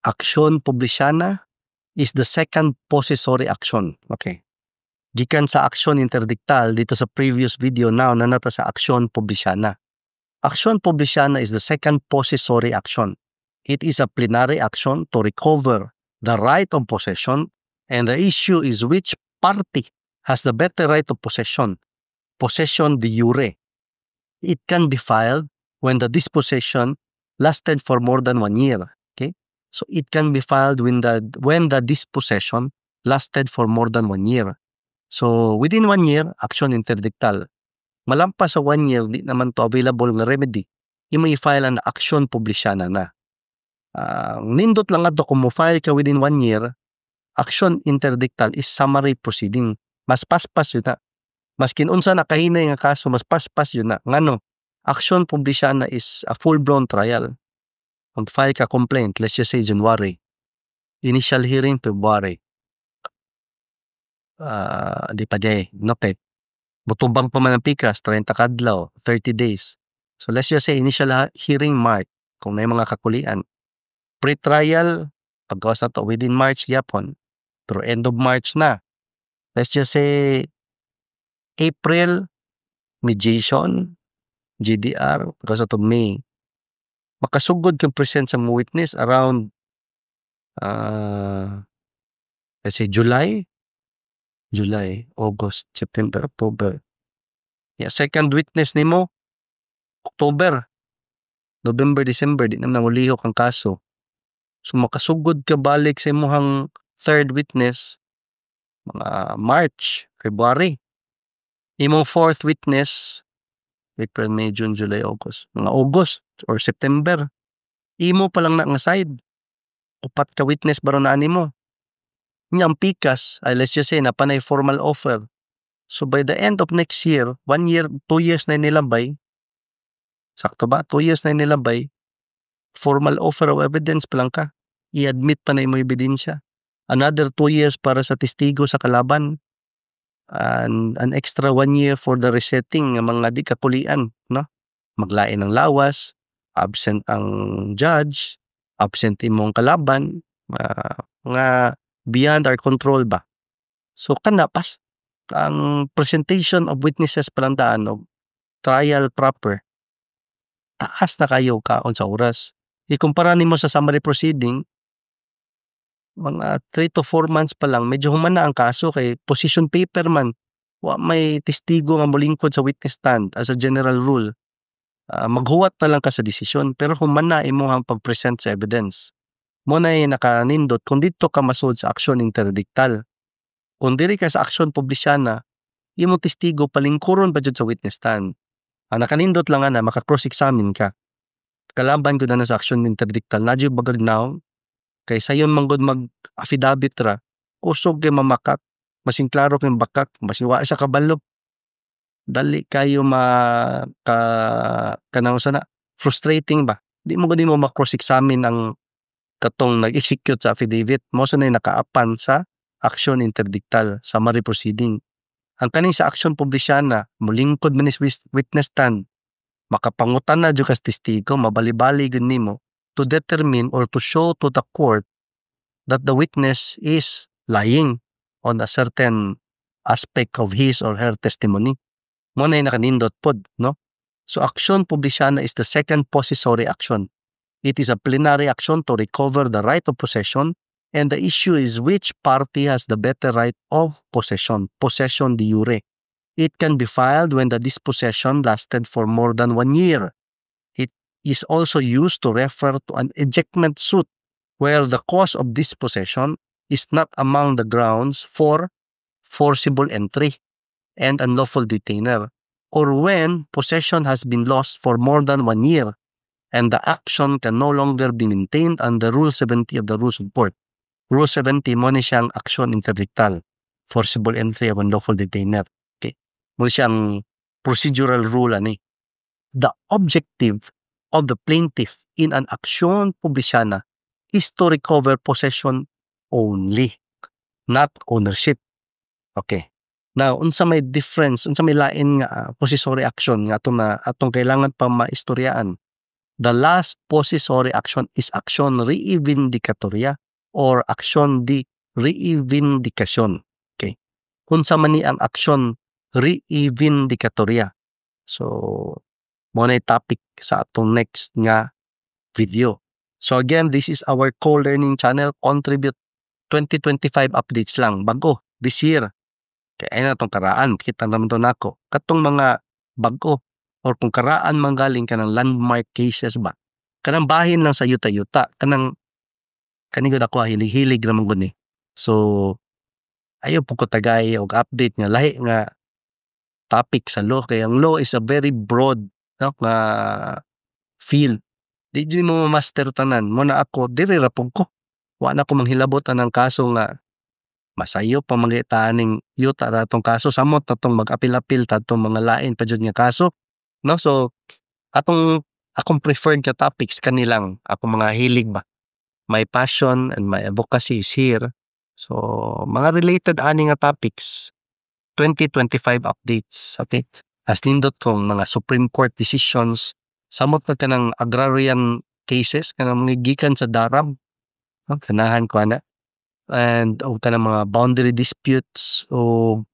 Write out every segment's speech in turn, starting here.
aksyon publisyana is the second possessory action. Okay. Gikan sa aksyon interdictal dito sa previous video, now na nata sa aksyon publisyana. Aksyon publisyana is the second possessory action. It is a plenary action to recover the right of possession, and the issue is which party has the better right of possession. Possession de jure. It can be filed when the dispossession lasted for more than 1 year. Okay? So it can be filed when the dispossession lasted for more than 1 year. So within 1 year, action interdictal. Malampas sa 1 year, di naman to available na remedy. Imo i-file ang aksyon publisyana na. Nindot lang ato kung mo-file ka within 1 year, action interdictal is summary proceeding. Mas paspas yun na. Mas kinunsa na kahinay nga kaso, mas paspas yun na. Ngano, action publisyana is a full-blown trial. Mag-file ka complaint, let's just say January. Initial hearing, February. Di pa day, nopet. Butubang pa man ang PICAS, 30 kadlaw, 30 days. So let's just say initial hearing March, kung may mga kakulian. Pre-trial, pagkawas na to within March, yapon, through end of March na. Let's just say April, mediation, GDR, pagkawas na to May. Makasugod kang present sa mga witness around let's say July, August, September, October. Yeah, second witness nimo October, November, December, di naman ulihok ang kaso. So makasugod ka balik sa imong third witness mga March, February. Imong fourth witness April, May, June, July, August. Mga August or September. Imo pa lang na nga side. Upat ka witness baro na nimo. Nya ang PICAS, let's just say, napanay formal offer. So by the end of next year, 1 year, 2 years na nilabay, sakto ba? 2 years na nilabay, formal offer of evidence pa lang ka. I-admit pa na imo ebidensya. Another 2 years para sa testigo sa kalaban. And an extra 1 year for the resetting ng mga di kakulian. No? Maglain ng lawas, absent ang judge, absent imong kalaban, mga beyond our control ba. So kana pas ang presentation of witnesses palandaan og trial proper, taas na kayo kaon sa oras. Ikumpara nimo sa summary proceeding, mga 3 to 4 months pa lang, medyo humana ang kaso kay position paper man. Wa may testigo nga molingkod sa witness stand as a general rule. Maghuwat na lang ka sa desisyon, pero humana imo ang pag-present sa evidence. Mo na nakanindot kung dito ka masud sa aksyon interdictal. Kung diri ka sa aksyon publisyana, imo testigo palingkuron pa jud sa witness stand. Nakanindot lang na maka-cross-examine ka. Kalaban ko na sa aksyon interdictal, nadyo bagagnaw, kay sayon manggod mag-affidavit ra, usog kay mamakak, masing klaro kay bakak, masing wa siya kabalo. Dali kayo kanang sana frustrating ba? Di mo ma-cross-examine ang katong nag-execute sa affidavit, mo sa na nakaapan sa aksyon interdictal, summary proceeding. Ang kaning sa aksyon publisyana, mulingkod man is witness stand, makapangutan na jud kas testigo, mabali-bali gud nimo to determine or to show to the court that the witness is lying on a certain aspect of his or her testimony. Mo na nakanindot pod, no? So aksyon publisyana is the second possessory action. It is a plenary action to recover the right of possession, and the issue is which party has the better right of possession, possession de jure. It can be filed when the dispossession lasted for more than 1 year. It is also used to refer to an ejectment suit where the cause of dispossession is not among the grounds for forcible entry and unlawful detainer, or when possession has been lost for more than 1 year and the action can no longer be maintained under Rule 70 of the Rules of Court. Rule 70 mo ni siyang action interdictal, forcible entry of unlawful detainer. Okay. Mo siyang procedural rule ani. The objective of the plaintiff in an action publisyana is to recover possession only, not ownership. Okay. Now, unsa may difference, unsa may lain nga possessory action nga atong kailangan pa maistoryaan. The last possessory action is action reivindicatoria or action di reivindication. Okay. Unsa man ni ang action reivindicatoria. So, mo na topic sa atong next nga video. So again, this is our co-learning channel. Contribute 2025 updates lang. Bago, this year. Kaya na itong karaan. Kita naman ito nako. Katong mga bago or kung karaan manggaling ka ng landmark cases ba. Kanang bahin lang sa yuta-yuta. Kanigod ako hilig-hilig naman gud ni. So, ayaw po ko tagay og update nga lahi nga topic sa law. Kaya ang law is a very broad nga field. Di mo master tanan. Muna ako, diri rapong ko. Wa na ko manghilabot anang kaso nga masayo pa mangitaning yuta ra tong kaso samot na tong mag-apil-apil ta tong mga lain pa jud nga kaso, no? So akong preferred nga topics kanilang akong mga hilig ba. My passion and my advocacy is here. So mga related ani nga topics 2025 updates, okay? As nindot kong mga Supreme Court decisions samot na kanang agrarian cases kanang mga gikan sa Darab, no? Kanahan ko ana. And o tanang mga boundary disputes o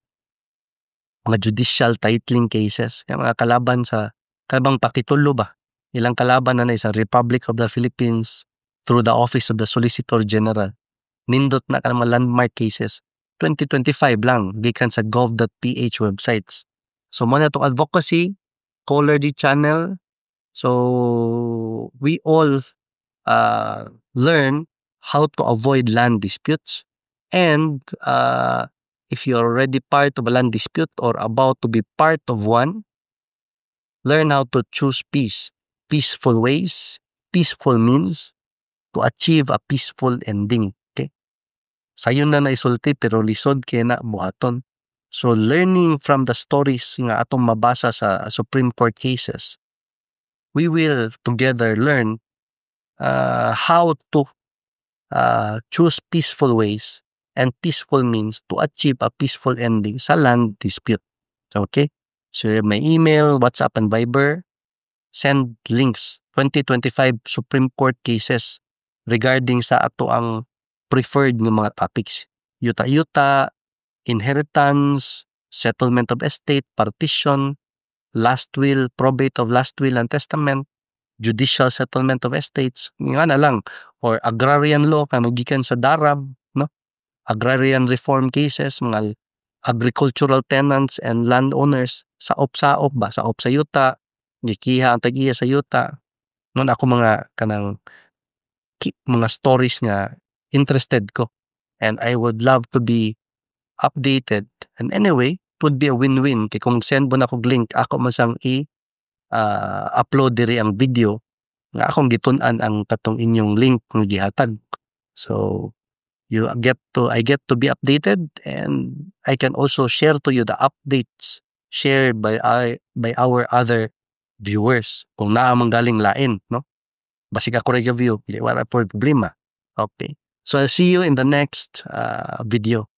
mga judicial titling cases kaya mga kalaban sa kalabang pakitulo ba ilang kalaban na sa Republic of the Philippines through the Office of the Solicitor General nindot na ka mga landmark cases 2025 lang gikan sa gov.ph websites. So mo na itong advocacy Colergy channel. So we all learn how to avoid land disputes, and if you're already part of a land dispute or about to be part of one, learn how to choose peaceful ways, peaceful means to achieve a peaceful ending. Okay? Sayon na naisulti pero lisod kaya na buhaton. So learning from the stories nga atong mabasa sa Supreme Court cases, we will together learn how to choose peaceful ways and peaceful means to achieve a peaceful ending sa land dispute. Okay? So may email, WhatsApp, and Viber. Send links 2025 Supreme Court cases regarding sa ato ang preferred ng mga topics. Yuta-yuta, inheritance, settlement of estate, partition, last will, probate of last will and testament, judicial settlement of estates, nga na lang, or agrarian law, kamagikan sa Darab, no? Agrarian reform cases, mga agricultural tenants and landowners, saop-saop ba, saop sa yuta, gikiha ang tag-iya sa yuta. Noon ako mga kanang mga stories nga interested ko. And I would love to be updated. And anyway, it would be a win-win. Kaya kung send mo na kong link, ako masang upload diri ang video nga akong gitun-an ang katong inyong link ng gihatag. So I get to be updated, and I can also share to you the updates shared by our other viewers kung naa man galing lain, no? Basig ako review, wala po problema. Okay. So I'll see you in the next video.